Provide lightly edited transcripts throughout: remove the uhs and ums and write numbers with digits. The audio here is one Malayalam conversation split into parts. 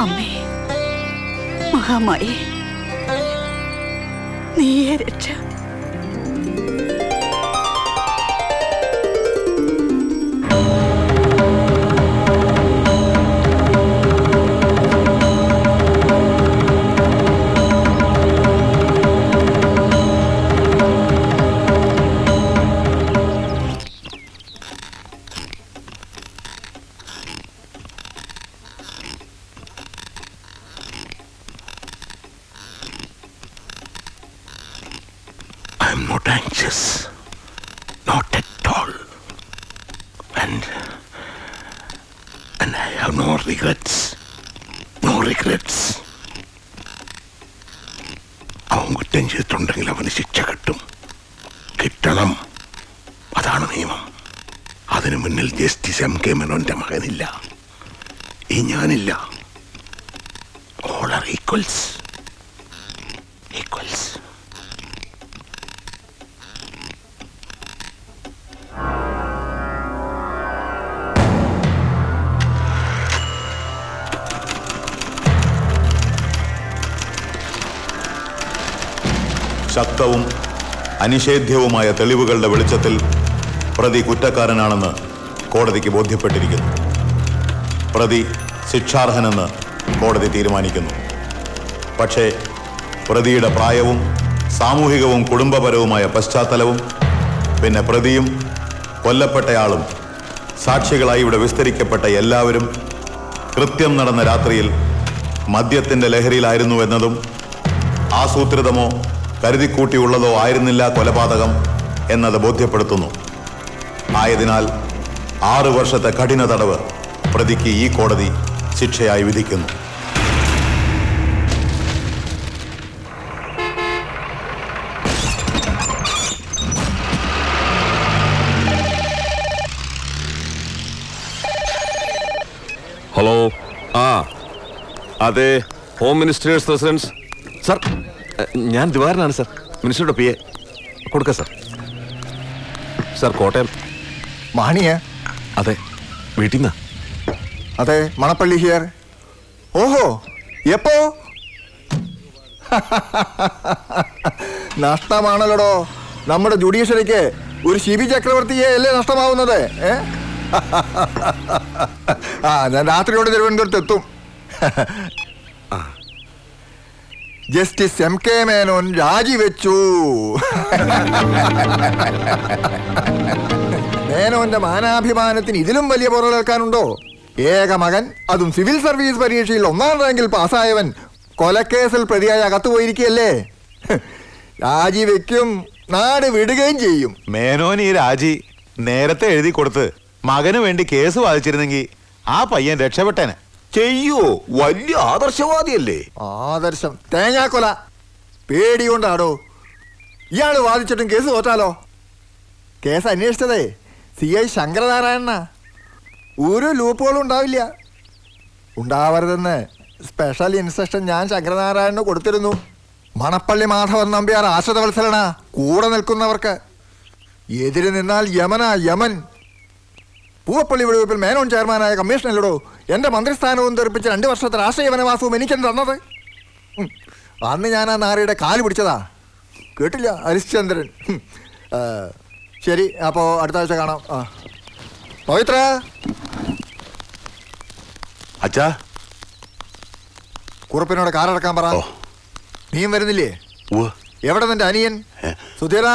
അമ്മേ, മഹാമായി നീയെ രക്ഷ. I'm not anxious, not at all, and I have no regrets. അവൻ കുറ്റം ചെയ്തിട്ടുണ്ടെങ്കിൽ അവന് ശിക്ഷ കിട്ടണം. അതാണ് നിയമം. അതിനു മുന്നിൽ ജസ്റ്റിസ് M.K. മേനോന്റെ മകനില്ല, ഈ ഞാനില്ല. All are equals. ശക്തവും അനിഷേധ്യവുമായ തെളിവുകളുടെ വെളിച്ചത്തിൽ പ്രതി കുറ്റക്കാരനാണെന്ന് കോടതിക്ക് ബോധ്യപ്പെട്ടിരിക്കുന്നു. പ്രതി ശിക്ഷാർഹനെന്ന് കോടതി തീരുമാനിക്കുന്നു. പക്ഷേ പ്രതിയുടെ പ്രായവും സാമൂഹികവും കുടുംബപരവുമായ പശ്ചാത്തലവും, പിന്നെ പ്രതിയും കൊല്ലപ്പെട്ടയാളും സാക്ഷികളായി ഇവിടെ വിസ്തരിക്കപ്പെട്ട എല്ലാവരും കൃത്യം നടന്ന രാത്രിയിൽ മദ്യത്തിൻ്റെ ലഹരിയിലായിരുന്നുവെന്നതും ആസൂത്രിതമോ കരുതിക്കൂട്ടിയുള്ളതോ ആയിരുന്നില്ല കൊലപാതകം എന്നത് ബോധ്യപ്പെടുത്തുന്നു. ആയതിനാൽ 6 വർഷത്തെ കഠിന തടവ് പ്രതിക്ക് ഈ കോടതി ശിക്ഷയായി വിധിക്കുന്നു. ഹലോ, അതെ, ഹോം മിനിസ്റ്റേഴ്സ് റെസിഡൻസ്. സർ, ഞാൻ ദിവാരനാണ് സർ, മിനിസ്റ്ററുടെ PA. കൊടുക്ക സർ. സർ, കോട്ടയം. മാണിയ? അതെ, വീട്ടിൽ നിന്ന്. അതെ, മണപ്പള്ളി ഹിയർ. ഓഹോ, എപ്പോ? നഷ്ടമാണല്ലോടോ. നമ്മുടെ ജുഡീഷ്യറിക്ക് ഒരു ശിബി ചക്രവർത്തിയെ അല്ലേ നഷ്ടമാവുന്നത്? ഞാൻ രാത്രിയോടെ തിരുവനന്തപുരത്ത് എത്തും. Justice M.K. മേനോൻ രാജിവെച്ചു. മേനോന്റെ മാനാഭിമാനത്തിന് ഇതിലും വലിയ പുറകേൽക്കാനുണ്ടോ? ഏക മകൻ, അതും സിവിൽ സർവീസ് പരീക്ഷയിൽ 1ാം റാങ്കിൽ പാസ്സായവൻ കൊലക്കേസിൽ പ്രതിയായി അകത്തുപോയിരിക്കുകയല്ലേ? രാജിവെക്കും, നാട് വിടുകയും ചെയ്യും. മേനോൻ ഈ രാജി നേരത്തെ എഴുതി കൊടുത്ത് മകന് വേണ്ടി കേസ് വാദിച്ചിരുന്നെങ്കിൽ ആ പയ്യൻ രക്ഷപ്പെട്ടേനെ. ചെയ്യോ, വലിയ ആദർശവാദിയല്ലേ? ആദർശം തേങ്ങാക്കൊല. പേടികൊണ്ടാടോ. ഇയാള് വാദിച്ചിട്ടും കേസ് തോറ്റാലോ? കേസ് അന്വേഷിച്ചതേ CI ശങ്കരനാരായണ. ഒരു ലൂപ്പുകളും ഉണ്ടാവില്ല. ഉണ്ടാവരുതെന്ന് സ്പെഷ്യൽ ഇൻസ്ട്രക്ഷൻ ഞാൻ ശങ്കരനാരായണന് കൊടുത്തിരുന്നു. മണപ്പള്ളി മാധവൻ നമ്പ്യാർ ആശ്രിതവത്സരണ. കൂടെ നിൽക്കുന്നവർക്ക് എതിര് നിന്നാൽ യമൻ. പൂവപ്പള്ളി വെടിവെപ്പിൽ മേനോൻ ചെയർമാനായ കമ്മീഷനല്ലടോ എൻ്റെ മന്ത്രിസ്ഥാനവും തെറിപ്പിച്ച് 2 വർഷത്തെ രാഷ്ട്രീയ വനവാസവും എനിക്കെന്ന് തന്നത്. അന്ന് ഞാൻ ആ നാറിയുടെ കാല് പിടിച്ചതാ. കേട്ടില്ല ഹരിശ്ചന്ദ്രൻ. ശരി, അപ്പോൾ അടുത്ത ആഴ്ച കാണാം. പവിത്ര. അച്ഛാ, കുറുപ്പിനോട് കാറടക്കാൻ പറ. നീയും വരുന്നില്ലേ? എവിടെ നിന്റെ അനിയൻ സുധീര?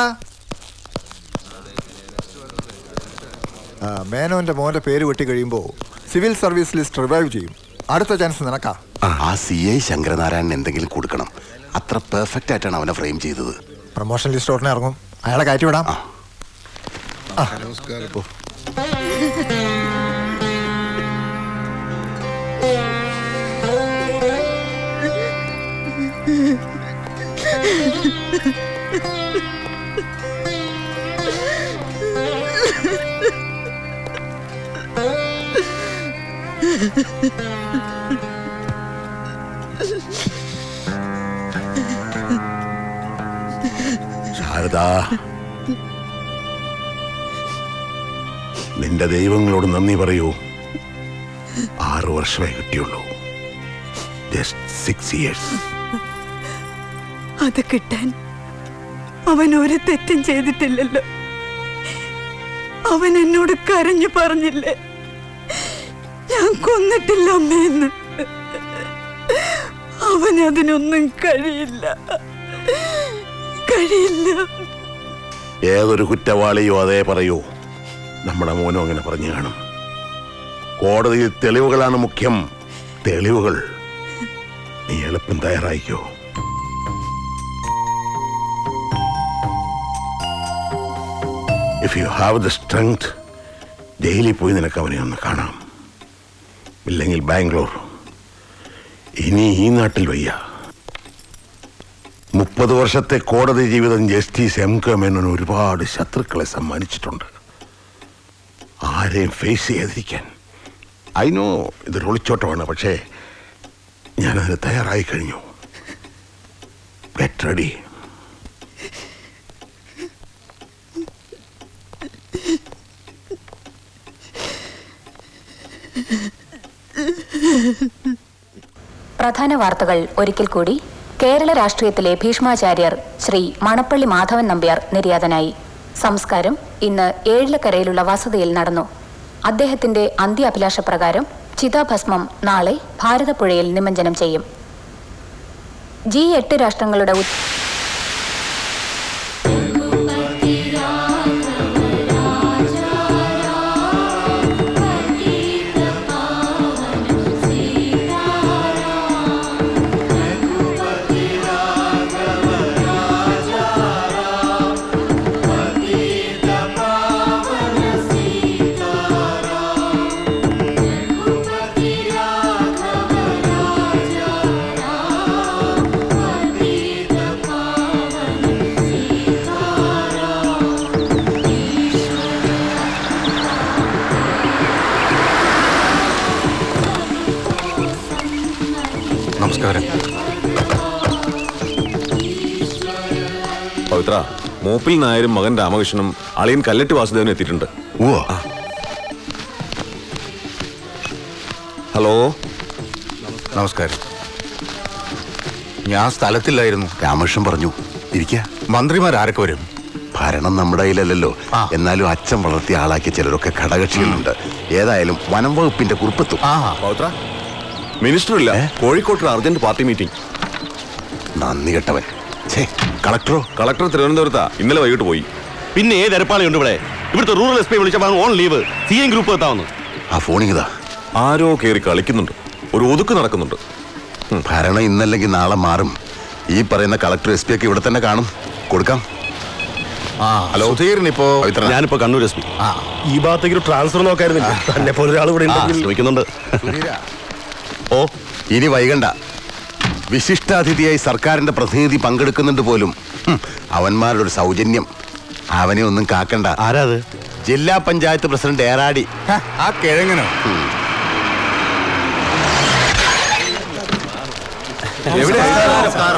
മേനോന്റെ മോന്റെ പേര് വെട്ടി കഴിയുമ്പോൾ സിവിൽ സർവീസ് ലിസ്റ്റ് റിവൈവ് ചെയ്യും. അടുത്ത ചാൻസ് നിനക്കാ. ആ CI ശങ്കരനാരായണൻ എന്തെങ്കിലും കൊടുക്കണം. അത്ര പെർഫെക്റ്റ് ആയിട്ടാണ് അവനെ ഫ്രെയിം ചെയ്തത്. പ്രൊമോഷൻ ലിസ്റ്റ് ഉടനെ ഇറങ്ങും. അയാളെ കയറ്റി വിടാം. ശാരദ, നിന്റെ ദൈവങ്ങളോട് നന്ദി പറയൂ. 6 വർഷമേ കിട്ടിയുള്ളൂ. Just 6 years. അത് കിട്ടാൻ അവൻ ഒരു തെറ്റും ചെയ്തിട്ടില്ലല്ലോ. അവൻ എന്നോട് കരഞ്ഞു പറഞ്ഞില്ലേ, ഞാൻ കൊന്നിട്ടില്ല അമ്മയെന്ന്. അവനതിനൊന്നും കഴിയില്ല. ഏതൊരു കുറ്റവാളിയോ അതേ പറയൂ. നമ്മുടെ മോനും അങ്ങനെ പറഞ്ഞു കാണും. കോടതിയിൽ തെളിവുകളാണ് മുഖ്യം. തെളിവുകൾ. നീ എളുപ്പം തയ്യാറായിക്കോ. If you have the strength, ജയിലിൽ പോയി നിനക്ക് അവനെ ഒന്ന് കാണാം. ഇല്ലെങ്കിൽ ബാംഗ്ലൂർ. ഇനി ഈ നാട്ടിൽ വയ്യ. 30 വർഷത്തെ കോടതി ജീവിതം ജസ്റ്റിസ് M.K. മേനോൻ ഒരുപാട് ശത്രുക്കളെ സമ്മാനിച്ചിട്ടുണ്ട്. ആരെയും ഫേസ് ചെയ്യാതിരിക്കാൻ. ഐ നോ ഇതൊരു ഒളിച്ചോട്ടമാണ്, പക്ഷേ ഞാനതിന് തയ്യാറായി കഴിഞ്ഞു. Get ready. പ്രധാന വാർത്തകൾ ഒരിക്കൽ കൂടി. കേരള രാഷ്ട്രീയത്തിലെ ഭീഷ്മാചാര്യർ ശ്രീ മണപ്പള്ളി മാധവൻ നമ്പ്യാർ നിര്യാതനായി. സംസ്കാരം ഇന്ന് ഏഴിലക്കരയിലുള്ള വസതിയിൽ നടന്നു. അദ്ദേഹത്തിന്റെ അന്ത്യാഭിലാഷപ്രകാരം ചിതാഭസ്മം നാളെ ഭാരതപ്പുഴയിൽ നിമജ്ജനം ചെയ്യും. G8 രാഷ്ട്രങ്ങളുടെ നമസ്കാരം. പവിത്ര, മൂപ്പിൽ നായരും മകൻ രാമകൃഷ്ണനും അളിയൻ കല്ലട്ടി വാസുദേവനും എത്തിയിട്ടുണ്ട്. ഹലോ, നമസ്കാരം. ഞാൻ സ്ഥലത്തില്ലായിരുന്നു. രാമകൃഷ്ണൻ പറഞ്ഞു ഇരിക്കുക. മന്ത്രിമാരൊക്കെ വരും? ഭരണം നമ്മുടെ കയ്യിലല്ലല്ലോ. എന്നാലും അച്ഛൻ വളർത്തിയ ആളാക്കിയ ചിലരൊക്കെ ഘടകക്ഷികളുണ്ട്. ഏതായാലും വനം വകുപ്പിന്റെ കുറിപ്പെത്തും. പവിത്ര, മിനിസ്റ്റർ ഇല്ല, കോഴിക്കോട്ട് അർജന്റ് പാർട്ടി മീറ്റിംഗ്. നന്ദി കെട്ടവൻ. കളക്ടറോ? കളക്ടർ തിരുവനന്തപുരത്താ, ഇന്നലെ വൈകിട്ട് പോയി. പിന്നെ ഏത് എരപ്പാളിയുണ്ട് ഇവിടെ? ഇവിടുത്തെ റൂറൽ SP വിളിച്ചപ്പോൾ ഓൺ ലീവ്. CM ഗ്രൂപ്പ് എത്താവുന്നു. ആ ഫോണിങ്ങതാ. ആരോ കയറി കളിക്കുന്നുണ്ട്. ഒരു ഒതുക്ക് നടക്കുന്നുണ്ട്. ഭരണം ഇന്നല്ലെങ്കിൽ നാളെ മാറും. ഈ പറയുന്ന കളക്ടർ SP ഒക്കെ ഇവിടെ തന്നെ കാണും. കൊടുക്കാം. ഹലോ, സുധീറിനിപ്പോ ഞാനിപ്പോ കണ്ണൂർ SP. ഈ ഭാഗത്തേക്ക് ഒരു ട്രാൻസ്ഫർ നോക്കായിരുന്നില്ല. തന്നെ പോലെ ഒരാൾ ഇവിടെ ശ്രമിക്കുന്നുണ്ട്. ഓ, ഇനി വൈകണ്ട. വിശിഷ്ടാതിഥിയായി സർക്കാരിന്റെ പ്രതിനിധി പങ്കെടുക്കുന്നുണ്ട് പോലും. അവന്മാരുടെ ഒരു സൗജന്യം. അവനെ ഒന്നും കാക്കണ്ട. ആരാത്? ജില്ലാ പഞ്ചായത്ത് പ്രസിഡന്റ് ഏറാടി. ആ കിഴങ്ങനോ?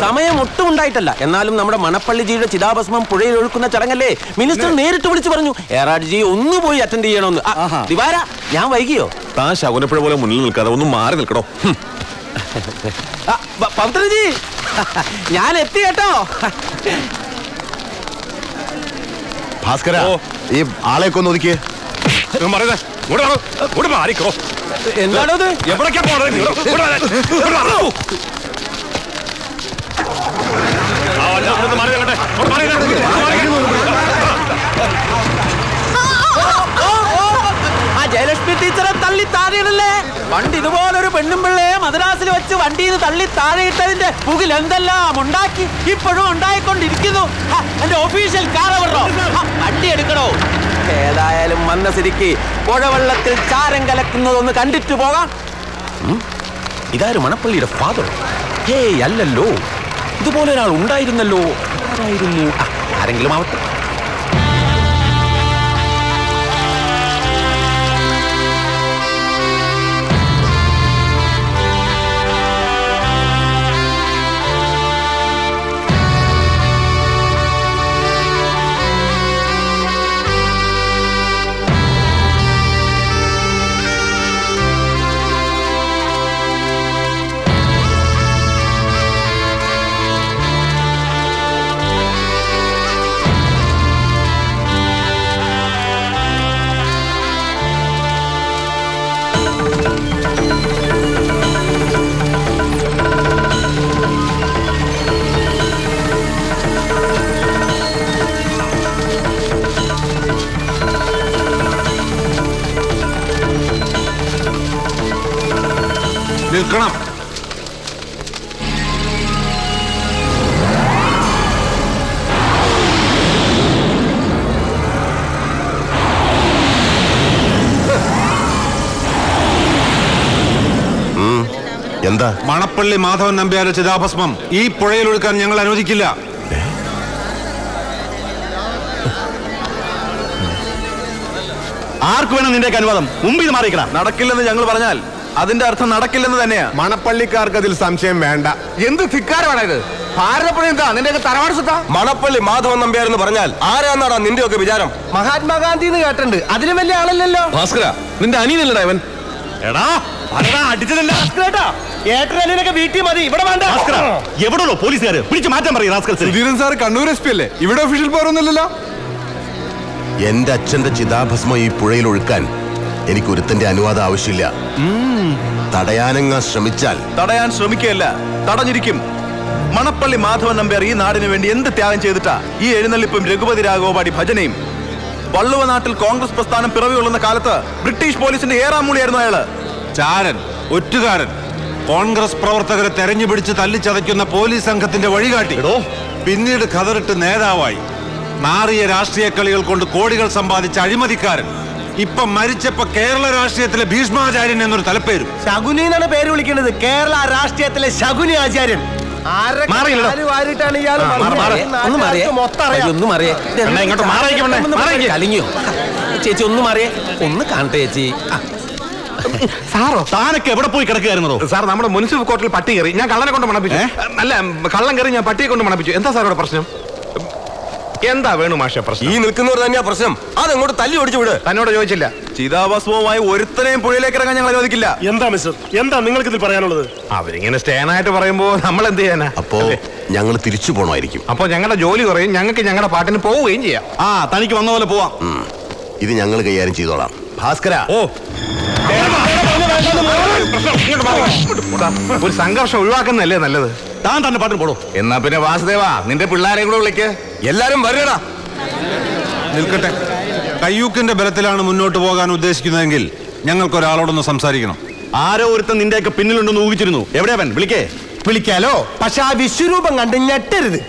സമയം ഒട്ടും ഉണ്ടായിട്ടല്ല. എന്നാലും നമ്മുടെ മണപ്പള്ളിജിയുടെ ചിതാഭസ്മം പുഴയിൽ ഒഴുക്കുന്ന ചടങ്ങല്ലേ, മിനിസ്റ്റർ നേരിട്ട് വിളിച്ചു പറഞ്ഞു ഏറാഡിജി ഒന്ന് പോയി അറ്റൻഡ് ചെയ്യണമെന്ന്. ദിവാര, ഞാൻ വൈകിയോ? താൻ ശകുനപ്പുഴ പോലെ മുന്നിൽ നിൽക്കാതെ ഒന്ന് മാറി നിൽക്കണോ? പവിത്രജി, ഞാൻ എത്തി കേട്ടോ. ഭാസ്കര, ഈ ആളെയൊക്കെ ഒന്ന് ഒതുക്കിയേ. എന്താണോ ഇത്? എവിടേക്കാ പോണത്? ആ ജയലക്ഷ്മി ടീച്ചറെ തള്ളി താഴെയിടല്ലേ. പണ്ട് ഇതുപോലൊരു പെണ്ണും പിള്ളയെ മദ്രാസിൽ വെച്ച് വണ്ടിയിൽ നിന്ന് തള്ളി താഴെയിട്ടതിന്റെ പുകിൽ എന്തെല്ലാം ഉണ്ടാക്കി ഇപ്പോഴും ഉണ്ടായിക്കൊണ്ടിരിക്കുന്നു. എന്റെ ഒഫീഷ്യൽ കാറവറോ വണ്ടി എടുക്കണോ? ഏതായാലും വന്ന സ്ഥിതിക്ക് പുഴവെള്ളത്തിൽ ചാരം കലക്കുന്നതൊന്ന് കണ്ടിട്ട് പോകാം. ഇതാരും മണപ്പള്ളിയുടെ ഫാദർ? ഹേയ്, അല്ലല്ലോ. ഇതുപോലെ ഒരാൾ ഉണ്ടായിരുന്നല്ലോ. ആരായിരുന്നു? ആരെങ്കിലും ആവട്ടെ. നിൽക്കണം. എന്താ? മണപ്പള്ളി മാധവൻ നമ്പ്യാരുടെ ചിതാഭസ്മം ഈ പുഴയിൽ ഒഴുക്കാൻ ഞങ്ങൾ അനുവദിക്കില്ല. ആർക്ക് വേണം നിന്റെ അനുവാദം? മുമ്പിൽ മാറിക്കണം. നടക്കില്ലെന്ന് ഞങ്ങൾ പറഞ്ഞാൽ അതിന്റെ അർത്ഥം നടക്കില്ലെന്ന് തന്നെയാ. മണപ്പള്ളിക്കാർക്ക് അതിൽ സംശയം വേണ്ട. എന്ത് ധിക്കാരമാണത്? ഭാരതപ്പുഴ എന്താ നിന്റെ തറവാട് സ്വത്താ? മണപ്പള്ളി മാധവൻ നമ്പ്യാർ എന്ന് പറഞ്ഞാൽ ആരാന്നാടാ നിന്റെ ഒക്കെ വിചാരം? മഹാത്മാഗാന്ധി എന്ന് കേട്ടിട്ടുണ്ട്, അതിലും വലിയ ആളല്ലല്ലോ. ഭാസ്കര, നിന്റെ അനിയനല്ലടാ ഇവൻ. എടാ അടിച്ചതല്ല വീട്ടിൽ മതി, ഇവിടെ വേണ്ട. എവിടെയോ പോലീസുകാര് പിടിച്ചു മാറ്റാൻ പറയും. സുധീരൻ സാർ കണ്ണൂർ SP അല്ലേ? ഇവിടെ ഒഫീഷ്യൽ പവറൊന്നുമില്ലല്ലോ. എന്റെ അച്ഛന്റെ ചിതാഭസ്മം ഈ പുഴയിൽ ഒഴുക്കാൻ എനിക്ക് ഒരുത്തന്റെ അനുവാദം ആവശ്യമില്ല. തടയാനങ്ങ ശ്രമിച്ചാൽ തടയാൻ ശ്രമിക്കുകയല്ല, തടഞ്ഞിരിക്കും. മണപ്പള്ളി മാധവൻ നമ്പ്യാർ ഈ നാടിന് വേണ്ടി എന്ത് ത്യാഗം ചെയ്തിട്ടാ ഈ എഴുന്നള്ളിപ്പും രഘുപതി രാഘവപാടി ഭജനയും? വള്ളുവ നാട്ടിൽ കോൺഗ്രസ് പ്രസ്ഥാനം പിറവി കൊള്ളുന്ന കാലത്ത് ബ്രിട്ടീഷ് പോലീസിന്റെ ഏറാമൂളിയായിരുന്നു അയാള്. ചാരൻ, ഒറ്റുകാരൻ, കോൺഗ്രസ് പ്രവർത്തകരെ തെരഞ്ഞുപിടിച്ച് തല്ലിച്ചതയ്ക്കുന്ന പോലീസ് സംഘത്തിന്റെ വഴികാട്ടി. പിന്നീട് കതറിട്ട് നേതാവായി നാറിയ രാഷ്ട്രീയ കളികൾ കൊണ്ട് കോടികൾ സമ്പാദിച്ച അഴിമതിക്കാരൻ. ഇപ്പൊ മരിച്ചപ്പോ കേരള രാഷ്ട്രീയത്തിലെ ഭീഷ്മാചാര്യൻ എന്നൊരു തലപ്പേരും. ശകുനി എന്നാണ് പേര് വിളിക്കുന്നത്. കേരള രാഷ്ട്രീയത്തിലെ ശകുനി ആചാര്യൻ. കലിങ്ങിയോ ചേച്ചി? ഒന്ന് മാറിയേ, ഒന്ന് കാണട്ടെ ചേച്ചി. സാറോ താനൊക്കെ എവിടെ പോയി കിടക്കുകയായിരുന്നോ? സാർ, നമ്മുടെ മുനിസിപ്പൽ കോർട്ടിൽ പട്ടി കയറി. ഞാൻ കള്ളനെ കൊണ്ട് മണപ്പിച്ചു. അല്ല, കള്ളം കയറി ഞാൻ പട്ടിയെ കൊണ്ട് മണപ്പിച്ചു. എന്താ സാറോടെ പ്രശ്നം? എന്താ വേണു മാഷ പ്രശ്നം? ഈ നിൽക്കുന്നവർ തന്നെയാ പ്രശ്നം. അതങ്ങോട്ട് തല്ലി ഓടിച്ചു വിട്. തന്നോട് ചോദിച്ചില്ല. ചിതാഭസ്മവുമായി ഒരുത്തനെയും പുഴയിലേക്ക് ഇറങ്ങാൻ ഞങ്ങൾ അനുവദിക്കില്ല. എന്താ മിസ്റ്റർ, എന്താ നിങ്ങൾക്ക് ഇതിൽ പറയാനുള്ളത്? അവരിങ്ങനെ സ്റ്റേനായിട്ട് പറയുമ്പോ നമ്മൾ എന്ത് ചെയ്യാനാ? അപ്പോ ഞങ്ങൾ തിരിച്ചു പോണമായിരിക്കും. അപ്പൊ ഞങ്ങളുടെ ജോലി കുറയും, ഞങ്ങൾക്ക് ഞങ്ങളുടെ പാട്ടിന് പോവുകയും ചെയ്യാം. തനിക്ക് വന്ന പോലെ പോവാം. ഇത് ഞങ്ങൾ കൈകാര്യം ചെയ്തോളാം. ഭാസ്കര, ഒരു സംഘർഷം ഒഴിവാക്കുന്നല്ലേ നല്ലത്. താൻ തന്നെ പാട്ടിന് പോടോ. എന്നാ പിന്നെ വാസുദേവാ, നിന്റെ പിള്ളേരെയും കൂടെ വിളിക്ക്. എല്ലാരും വരണടാ. നിൽക്കട്ടെ. കയ്യൂക്കിന്റെ ബലത്തിലാണ് മുന്നോട്ട് പോകാൻ ഉദ്ദേശിക്കുന്നതെങ്കിൽ ഞങ്ങൾക്ക് ഒരാളോടൊന്ന് സംസാരിക്കണം. ആരോ ഒരുത്തൻ നിന്റെയൊക്കെ പിന്നിലുണ്ടെന്ന് ഊഹിച്ചിരുന്നു. എവിടെയാവൻ? വിളിക്കേ. വിളിക്കാലോ, പക്ഷെ ആ വിശ്വരൂപം കണ്ട് ഞെട്ടരുത്.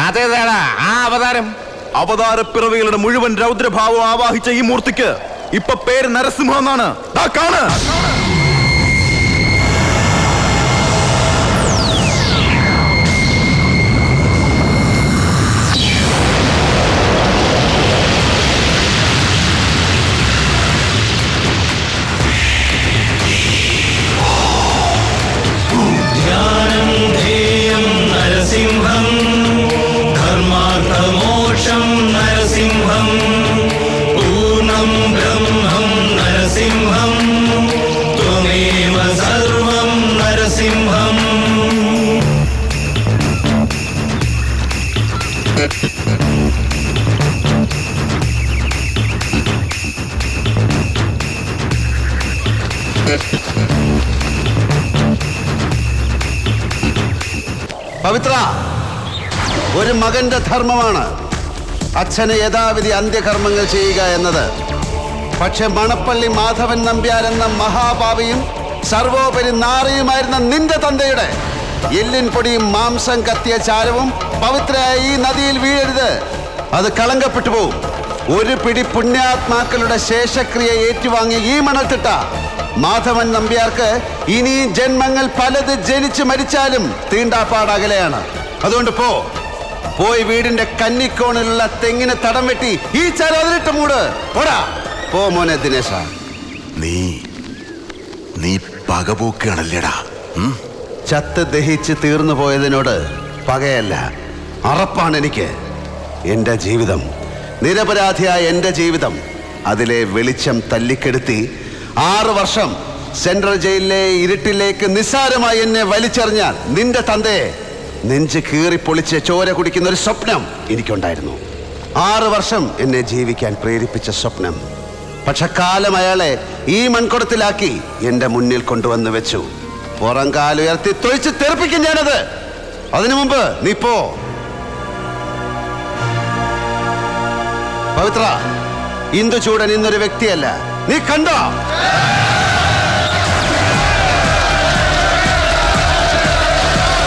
അതേതാടാ ആ അവതാരം? അവതാരപ്പിറവികളുടെ മുഴുവൻ രൗദ്രഭാവം ആവാഹിച്ച ഈ മൂർത്തിക്ക് ഇപ്പൊ പേര് നരസിംഹ എന്നാണ്. കാണ്. നരസിംഹം ധർമാർത്ഥമോക്ഷം നരസിംഹം പൂർണ്ണം ബ്രഹ്മം നരസിംഹം ത്വമേവ സർവം നരസിംഹം. പവിത്ര, ഒരു മകന്റെ ധർമ്മമാണ് അച്ഛന് യഥാവിധി അന്ത്യകർമ്മങ്ങൾ ചെയ്യുക എന്നത്. പക്ഷെ മണപ്പള്ളി മാധവൻ നമ്പ്യാർ എന്ന മഹാഭാവിയും സർവോപരി നാറിയുമായിരുന്ന നിന്റെ തന്തയുടെ എല്ലിൻ പൊടിയും മാംസം കത്തിയ ചാരവും പവിത്രയായ ഈ നദിയിൽ വീഴരുത്. അത് കളങ്കപ്പെട്ടു പോവും. ഒരു പിടി പുണ്യാത്മാക്കളുടെ ശേഷക്രിയ ഏറ്റുവാങ്ങിയ ഈ മണൽത്തിട്ട മാധവൻ നമ്പ്യാർക്ക് ഇനി ജന്മങ്ങൾ പലത് ജനിച്ച് മരിച്ചാലും തീണ്ടാപ്പാടകലെയാണ്. അതുകൊണ്ട് പോയി വീടിന്റെ കന്നിക്കോണിലുള്ള തെങ്ങിന് തടം വെട്ടി ഈ ചരതിലിട്ട് മൂട്. പോടാ, പോ മോനെ ദിനേശ. നീ പകപോക്കുകയാണല്ലേടാ. ചത്ത് ദഹിച്ച് തീർന്നു പോയതിനോട് പകയല്ല, അറപ്പാണ് എനിക്ക്. എൻ്റെ ജീവിതം, നിരപരാധിയായ എൻ്റെ ജീവിതം, അതിലെ വെളിച്ചം തല്ലിക്കെടുത്തി 6 വർഷം സെൻട്രൽ ജയിലിലെ ഇരുട്ടിലേക്ക് നിസ്സാരമായി എന്നെ വലിച്ചെറിഞ്ഞ നിന്റെ തന്തയെ നെഞ്ച് കീറി പൊളിച്ച് ചോര കുടിക്കുന്ന ഒരു സ്വപ്നം എനിക്കുണ്ടായിരുന്നു. 6 വർഷം എന്നെ ജീവിക്കാൻ പ്രേരിപ്പിച്ച സ്വപ്നം. പക്ഷെ കാലം അയാളെ ഈ മൺകുടത്തിലാക്കി എൻ്റെ മുന്നിൽ കൊണ്ടുവന്ന് വെച്ചു. പുറം കാലുയർത്തി തൊഴിച്ച് തെറിപ്പിക്കും ഞാനത്. അതിനു മുമ്പ് നീ പോ. പവിത്ര, ഇന്ദുചൂടൻ ഇന്നൊരു വ്യക്തിയല്ല, നീ കണ്ടോ?